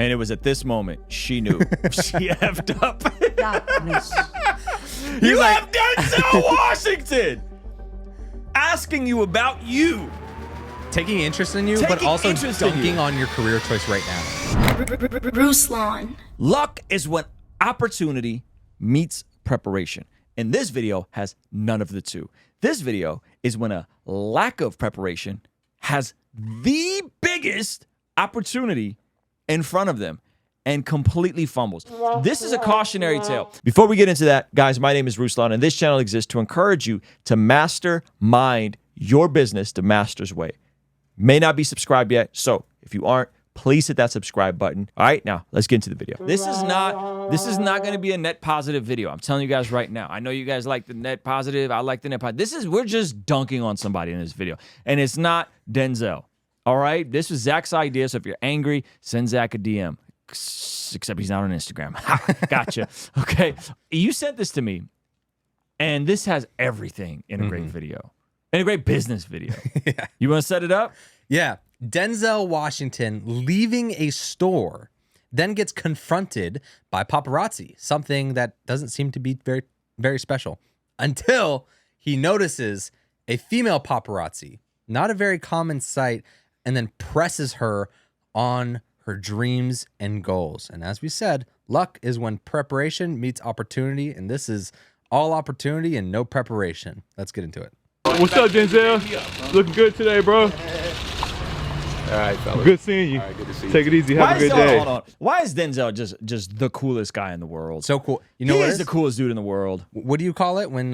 And it was at this moment she knew she effed up. You have Denzel Washington asking you about you. Taking interest in you, but also dunking on your career choice right now. Ruslan. Luck is when opportunity meets preparation. And this video has none of the two. This video is when a lack of preparation has the biggest opportunity in front of them and completely fumbles. This is a cautionary tale. Before we get into that, guys, my name is Ruslan, and this channel exists to encourage you to mastermind your business the master's way. May not be subscribed yet, so if you aren't, please hit that subscribe button. All right, now let's get into the video. This is not going to be a net positive video. I'm telling you guys right now. I know you guys like the net positive. I like the net positive. We're just dunking on somebody in this video, and it's not Denzel. All right, this was Zach's idea. So if you're angry, send Zach a DM. Except he's not on Instagram. Gotcha. Okay, you sent this to me, and this has everything in a great video, in a great business video. Yeah. You want to set it up? Yeah. Denzel Washington leaving a store, then gets confronted by paparazzi, something that doesn't seem to be very, very special, until he notices a female paparazzi, not a very common sight, and then presses her on her dreams and goals. And as we said, luck is when preparation meets opportunity, and this is all opportunity and no preparation. Let's get into it. What's up, Denzel? Looking good today, bro. All right, fellas. Good seeing you. All right, good to see you. Take it easy. Have a good day. Hold on. Why is Denzel just the coolest guy in the world? So cool. You know he what is the coolest dude in the world. What do you call it when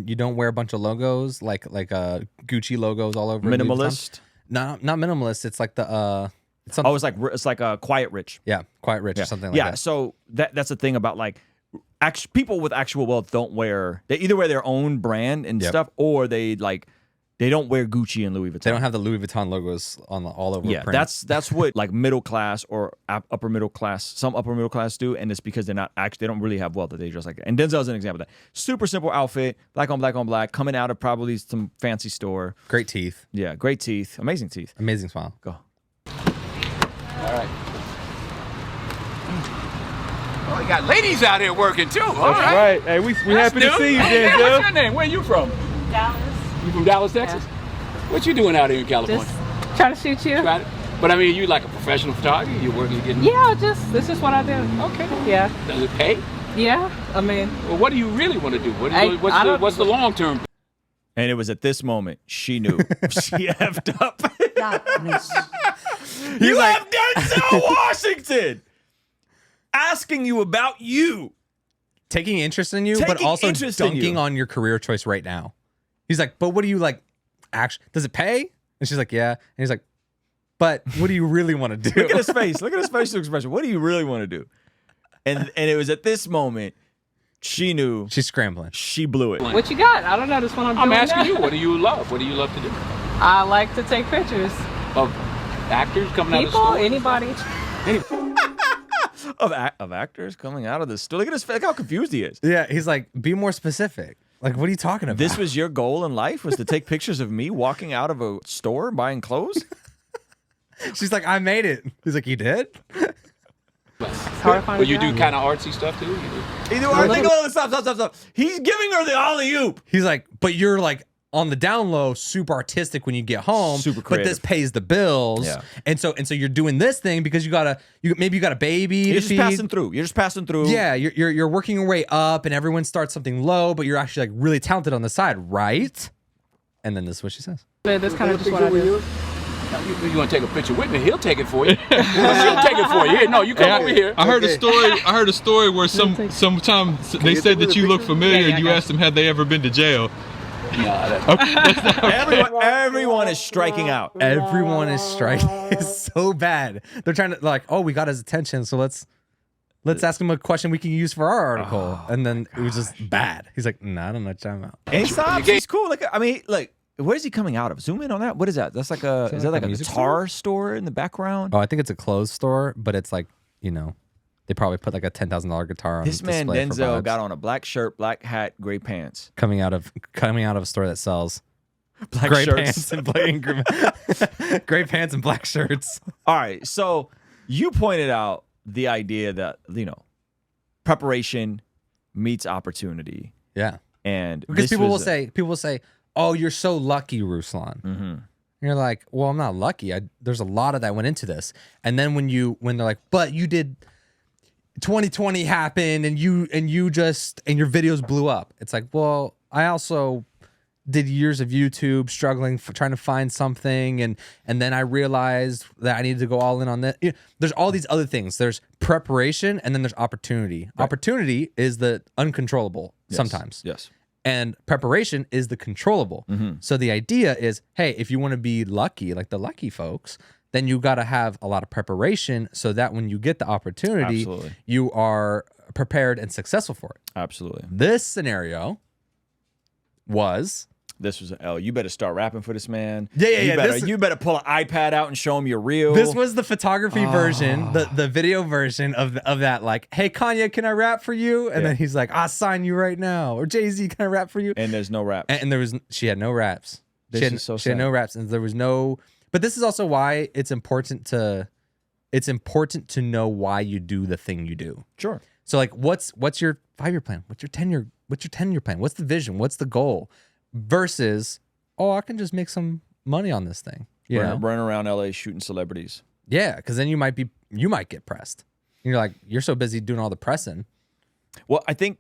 you don't wear a bunch of logos like Gucci logos all over? Minimalist? No, not minimalist. It's like the It's like a quiet rich. Yeah, quiet rich or something like that. Yeah, so that's the thing about like people with actual wealth don't wear. They either wear their own brand and stuff, or they don't wear Gucci and Louis Vuitton. They don't have the Louis Vuitton logos on all over. Yeah, print. that's what like middle class or upper middle class, some upper middle class do, and it's because they don't really have wealth that they dress like that. And Denzel's an example of that. Super simple outfit, black on black on black, coming out of probably some fancy store. Great teeth. Yeah, great teeth, amazing teeth. Amazing smile. Go. All right. Oh, you got ladies out here working too. All That's right. Hey, we happy to see you, Hey, Denzel. what's your name? Where you from? Dallas. You from Dallas, Texas? What you doing out here in California? Just trying to shoot you. Try it. But I mean, you like a professional photographer? You working? You getting? Yeah, this is what I do. Okay. Yeah. Does it pay? Yeah. I mean, Well, what do you really want to do? I don't- What's the long term? And it was at this moment she knew she effed up. You have Denzel Washington asking you about you. Taking interest in you, but Taking also interest in dunking you. on your career choice right now. He's like, but what do you like? Actually, does it pay? And she's like, yeah. And he's like, but what do you really want to do? Look at his face. Look at his facial expression. What do you really want to do? And it was at this moment she knew She's scrambling. she blew it. what you got? I don't know. This one I'm I'm doing asking now. you. What do you love? What do you love to do? I like to take pictures. Of actors coming out of the People, store? anybody. Of actors coming out of the store. Look at his face. Look how confused he is. Yeah, he's like, be more specific. Like, what are you talking about? This was your goal in life, was to take pictures of me walking out of a store buying clothes? She's like, I made it. He's like, you did? It's hard to find But a you do job. kind of artsy stuff too? Stop. He's giving her the alley-oop. He's like, but you're like on the down low, super artistic when you get home. Super But this creative. pays the bills. Yeah. And so you're doing this thing because maybe you got a baby You're to just feed. passing through. You're just passing through. Yeah, you're working your way up, and everyone starts something low, but you're actually like really talented on the side, right? And then this is what she says. That's kind of just what I do. You want to take a picture with me? He'll take it for you. She'll take it for you. Here, no, you come over here. I heard a story. I heard a story where sometimes they said that you look familiar, and you asked them had they ever been to jail. Everyone is striking out. Everyone is striking. It's so bad. They're trying to like, oh, we got his attention, so let's ask him a question we can use for our article. And then it was just bad. He's like, nah, I don't know what you're talking about. And stops. He's cool. Like, I mean, like, where is he coming out of? Zoom in on that. What is that? That's like a. Is that like a music guitar store in the background? Oh, I think it's a clothes store, but it's like, you know, they probably put like a $10,000 guitar on This man display for Denzel vibes. got on a black shirt, black hat, gray pants. coming out of a store that sells Black gray shirts. pants and gray pants and black shirts. All right, so You pointed out the idea that, preparation meets opportunity. Yeah. And Because this people will was say, "Oh, you're so lucky, Ruslan." And you're like, "Well, I'm not lucky. There's a lot of that went into this." And then when they're like, "But you did 2020 happened and your videos blew up." It's like, "Well, I also did years of YouTube struggling trying to find something, and then I realized that I needed to go all in on that." There's all these other things. There's preparation, and then there's opportunity. Right. Opportunity is the uncontrollable sometimes. Yes. And preparation is the controllable. So the idea is, hey, if you want to be lucky, like the lucky folks, then you got to have a lot of preparation so that when you get the opportunity, Absolutely. you are prepared and successful for it. Absolutely. This scenario was... This was an L. You better start rapping for this man. Yeah. You better pull an iPad out and show him your reel. This was the photography version, the video version of that. Like, hey, Kanye, can I rap for you? And then he's like, I'll sign you right now. Or Jay-Z, can I rap for you? And there's no raps. And she had no raps. This is so sad. She had no raps, and there was no. But this is also why it's important to know why you do the thing you do. Sure. So like, what's your 5-year plan? What's your 10-year plan? What's the vision? What's the goal? Versus, I can just make some money on this thing. Running around LA shooting celebrities. Yeah, because then you might get pressed. And you're like, you're so busy doing all the pressing. Well, I think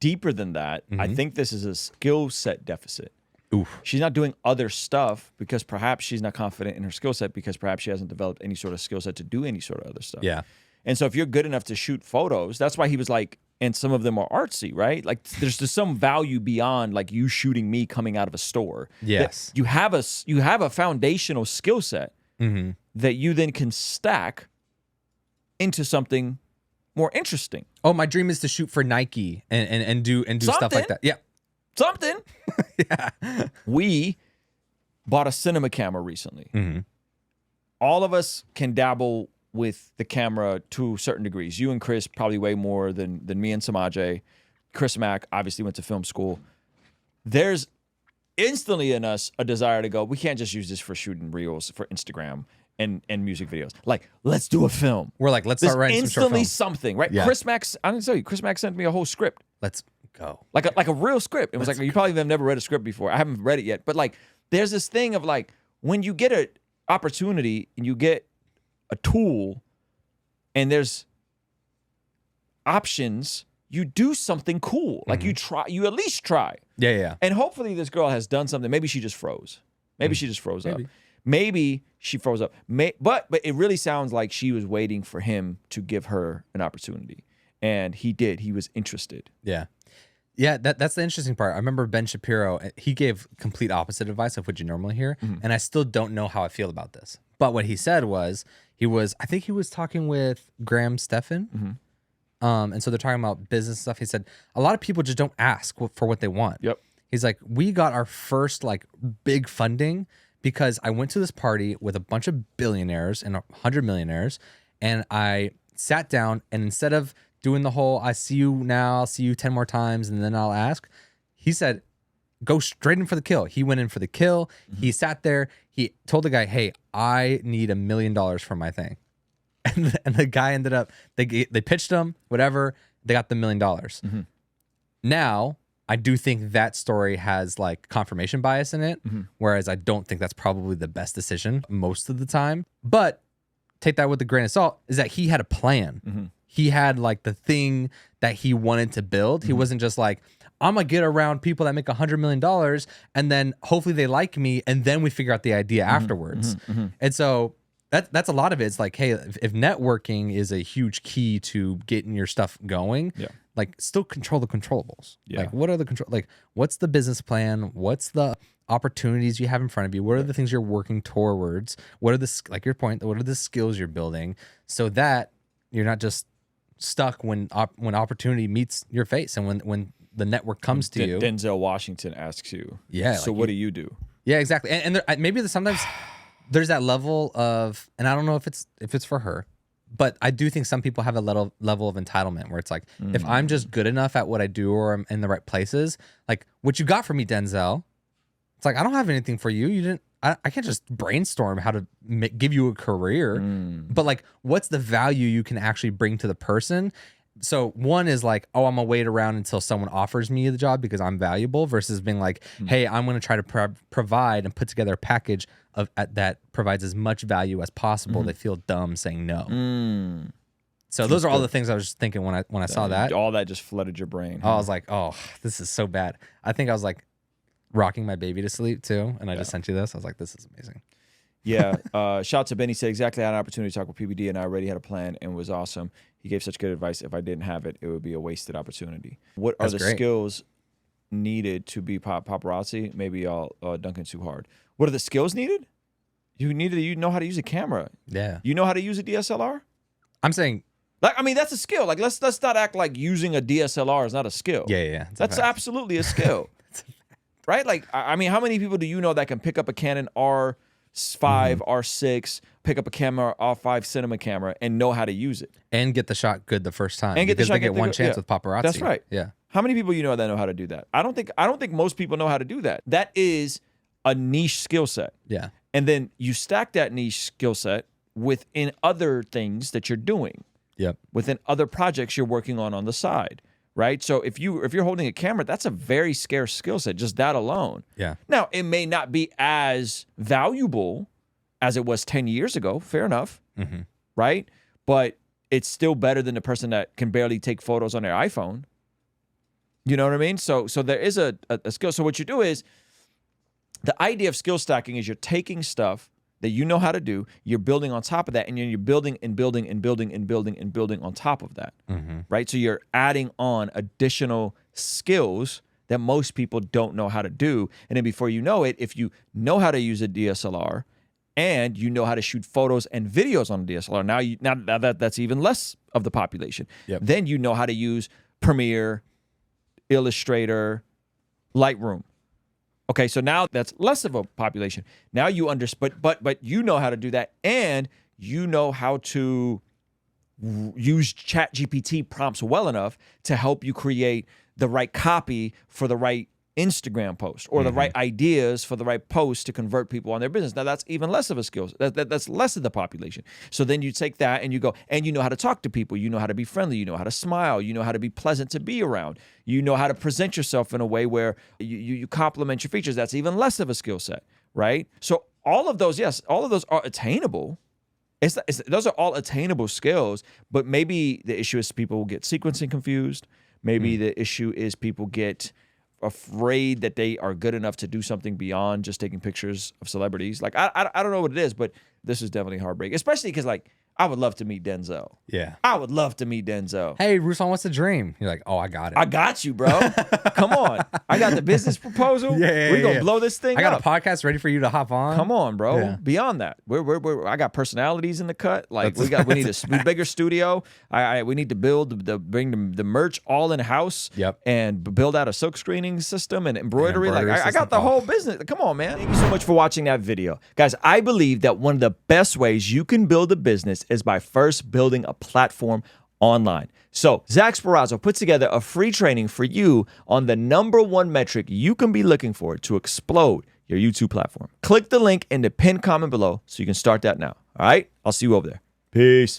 deeper than that, I think this is a skill set deficit. Oof. She's not doing other stuff because perhaps she's not confident in her skill set because perhaps she hasn't developed any sort of skill set to do any sort of other stuff. Yeah. And so if you're good enough to shoot photos, that's why he was like, and some of them are artsy, right? Like there's just some value beyond like you shooting me coming out of a store. Yes. You have a foundational skill set that you then can stack into something more interesting. Oh, my dream is to shoot for Nike and do stuff like that. Yeah. Something. Yeah. We bought a cinema camera recently. All of us can dabble with the camera to certain degrees. You and Chris probably way more than me and Samaje. Chris Mack obviously went to film school. There's instantly in us a desire to go, we can't just use this for shooting reels for Instagram and music videos. Like, let's do a film. We're like, let's start writing some short instantly films. something, right? Yeah. Chris Mack, I didn't tell you, Chris Mack sent me a whole script. Let's go. Like a real script. It was like, you probably have never read a script before. I haven't read it yet. But like, there's this thing of like, when you get an opportunity and you get a tool and there's options, you do something cool. Like you at least try. Yeah. And hopefully this girl has done something. Maybe she just froze. Maybe she just froze up. Maybe she froze up. But it really sounds like she was waiting for him to give her an opportunity. And he did. He was interested. Yeah. Yeah, that's the interesting part. I remember Ben Shapiro, he gave complete opposite advice of what you normally hear. And I still don't know how I feel about this. But what he said was, I think he was talking with Graham Stephan. And so they're talking about business stuff. He said, a lot of people just don't ask for what they want. Yep. He's like, we got our first like big funding because I went to this party with a bunch of billionaires and 100 millionaires. And I sat down, and instead of doing the whole, I see you now, I'll see you 10 more times, and then I'll ask, he said, go straight in for the kill. He went in for the kill. He sat there. He told the guy, hey, I need $1 million for my thing. And the guy ended up, they pitched him, whatever. They got the $1 million. Now, I do think that story has like confirmation bias in it, whereas I don't think that's probably the best decision most of the time. But take that with a grain of salt, is that he had a plan. He had like the thing that he wanted to build. He wasn't just like, I'm gonna get around people that make $100 million and then hopefully they like me and then we figure out the idea afterwards. And so that's a lot of it. It's like, hey, if networking is a huge key to getting your stuff going, like still control the controllables. Like what are the what's the business plan? What's the opportunities you have in front of you? What are the things you're working towards? What are the, like your point, what are the skills you're building so that you're not just stuck when opportunity meets your face and when the network comes to you. Denzel Washington asks you. Yeah. So what do you do? Yeah, exactly. And there, maybe sometimes there's that level of, and I don't know if it's for her, but I do think some people have a level of entitlement where it's like, if I'm just good enough at what I do or I'm in the right places, like what you got for me, Denzel, it's like, I don't have anything for you. You didn't, I can't just brainstorm how to give you a career, but like, what's the value you can actually bring to the person? So one is like, oh, I'm gonna wait around until someone offers me the job because I'm valuable, versus being like, hey, I'm gonna try to provide and put together a package that provides as much value as possible. They feel dumb saying no. So those are all the things I was just thinking when I saw that. All that just flooded your brain. I was like, oh, this is so bad. I think I was like rocking my baby to sleep too, and I just sent you this. I was like, this is amazing. Yeah. Shout out to Benny. Said exactly. I had an opportunity to talk with PBD, and I already had a plan, and it was awesome. He gave such good advice. If I didn't have it, it would be a wasted opportunity. What are the skills needed to be paparazzi? Maybe I'll dunk in too hard. What are the skills needed? You know how to use a camera. Yeah. You know how to use a DSLR. I'm saying, like, I mean, that's a skill. Like, let's not act like using a DSLR is not a skill. yeah. That's absolutely a skill. Right? Like, I mean, how many people do you know that can pick up a Canon R5, R6, pick up a camera, R5 cinema camera, and know how to use it? And get the shot good the first time. And get the because shot they get good one chance with paparazzi. That's right. Yeah. How many people you know that know how to do that? I don't think most people know how to do that. That is a niche skill set. Yeah. And then you stack that niche skill set within other things that you're doing. Yep. Within other projects you're working on the side. Right? So if you're holding a camera, that's a very scarce skill set, just that alone. Yeah. Now, it may not be as valuable as it was 10 years ago. Fair enough. Right? But it's still better than the person that can barely take photos on their iPhone. You know what I mean? So there is a skill. So what you do is, the idea of skill stacking is you're taking stuff that you know how to do, you're building on top of that, and you're building and building and building and building and building on top of that, right? So you're adding on additional skills that most people don't know how to do. And then before you know it, if you know how to use a DSLR and you know how to shoot photos and videos on a DSLR, now that's even less of the population. Yep. Then you know how to use Premiere, Illustrator, Lightroom. Okay, so now that's less of a population. Now you but you know how to do that, and you know how to use ChatGPT prompts well enough to help you create the right copy for the right Instagram post, or the right ideas for the right post to convert people on their business. Now that's even less of a skill. That's less of the population. So then you take that and you go, and you know how to talk to people. You know how to be friendly. You know how to smile. You know how to be pleasant to be around. You know how to present yourself in a way where you complement your features. That's even less of a skill set, right? So all of those are attainable. Those are all attainable skills, but maybe the issue is people get sequencing confused. Maybe the issue is people get afraid that they are good enough to do something beyond just taking pictures of celebrities. Like, I don't know what it is, but this is definitely heartbreaking, especially because, like, I would love to meet Denzel. Yeah. I would love to meet Denzel. Hey, Ruslan, what's the dream? You're like, oh, I got it. I got you, bro. Come on. I got the business proposal. Yeah, We're going to blow this thing up. I got a podcast ready for you to hop on. Come on, bro. Yeah. Beyond that, I got personalities in the cut. Like, we need a bigger studio. We need to bring the merch all in house. Yep. And build out a silk screening system and embroidery. Like, I got the whole business. Come on, man. Thank you so much for watching that video, guys. I believe that one of the best ways you can build a business is by first building a platform online. So Zach Sparazzo put together a free training for you on the #1 metric you can be looking for to explode your YouTube platform. Click the link in the pinned comment below so you can start that now. All right? I'll see you over there. Peace.